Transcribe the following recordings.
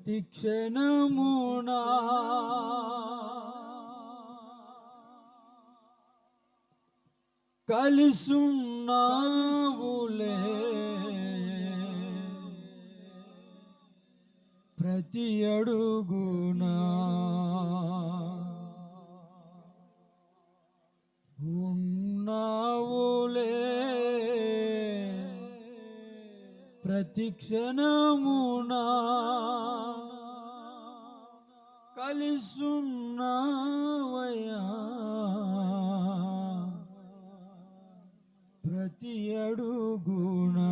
ప్రతి క్షణమునా కలిసున్నావులే, ప్రతి అడుగునా ఉన్నావులే, ప్రతి క్షణమునా కలిసున్నావయ్యా, ప్రతి అడుగునా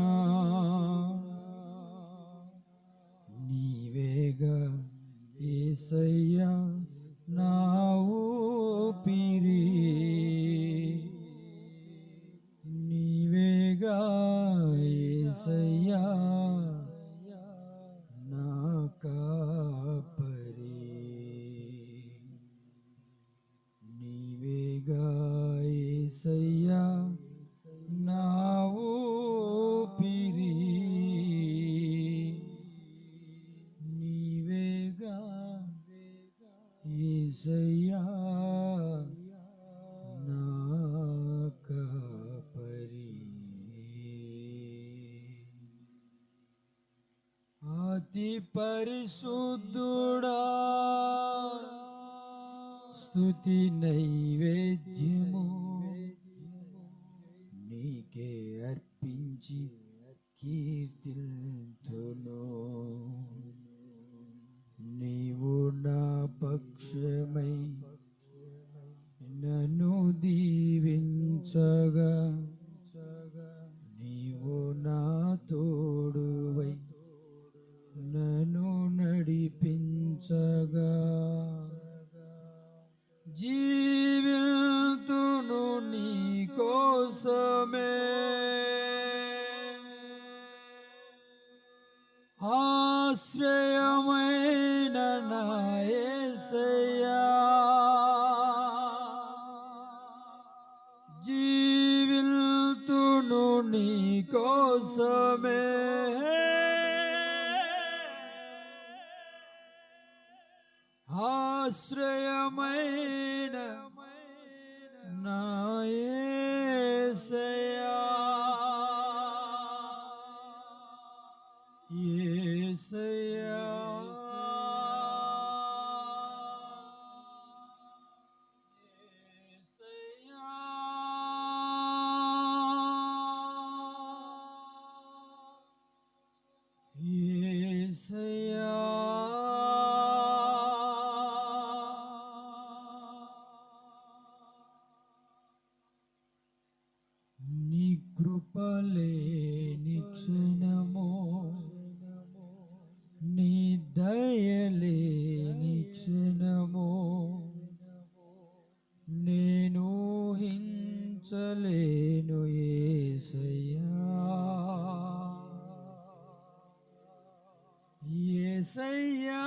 నీవేగా యేసయ్యా నా ఊపిరి, నీవేగా యేసయ్యా నా కాపరి, నీవేగా యేసయ్యా నా ఊపిరి, నీవేగా యేసయ్యా నా కాపరి. అతి పరిశుద్ధుడా స్తుతి నైవేద్యము నీకే అర్పించి కీర్తింతును, నీవు నా పక్షమై నన్ను దీవించగా, నీవు నా తోడువై నన్ను నడిపించగా, జీవితును నీ కోసమే ఆశ్రయమైన నా యేసయ్యా, జీవితును నీ కోసమే ఆశ్రయమైన నా యేసయ్యా, యేసయ్యా యేసయ్యా నీ కృపలేని క్షణమో, నీ దయలేని క్షణమో నేను హించలేను యేసయ్యా, యేసయ్యా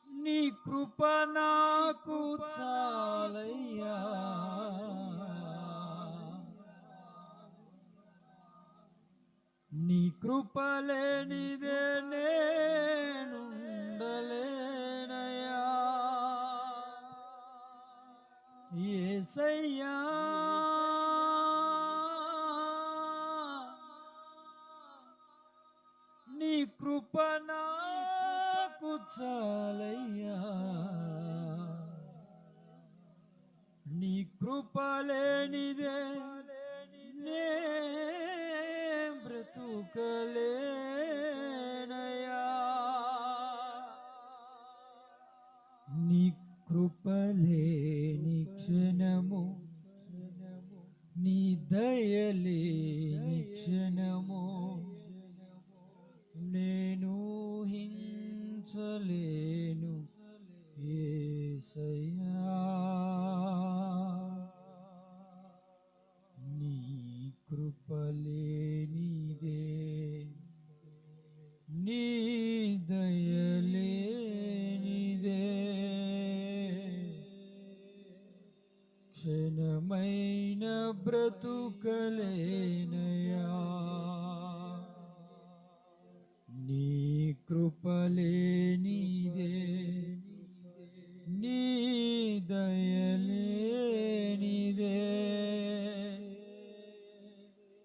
నీ కృప నాకు చాలయ్యా, నీ కృప లేనిదే నేనుండలేనయ్యా, యేసయ్యా నీ కృప నాకు చాలయ్యా, నీ కృప లేనిదే నే బ్రతుకలేనయ్యా, నీ కృపలేని క్షణము, నీ దయలేని క్షణము నేను హించలేను యేసయ్యా, బ్రతుకలేనయా, నీ కృపలేనిదే, నీ దయలేనిదే,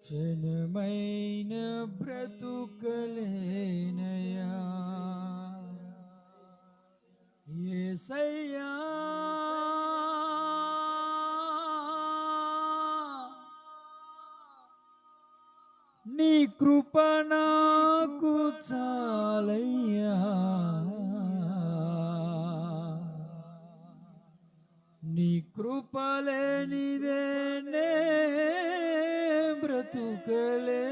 క్షణమైన బ్రతుకలేనయా. యేసయ్యా, నీ కృప నాకు చాలయ్యా, నీ కృప లేనిదే నే బ్రతుకలేనయా.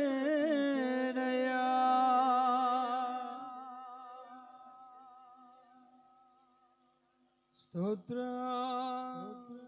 స్తోత్రం.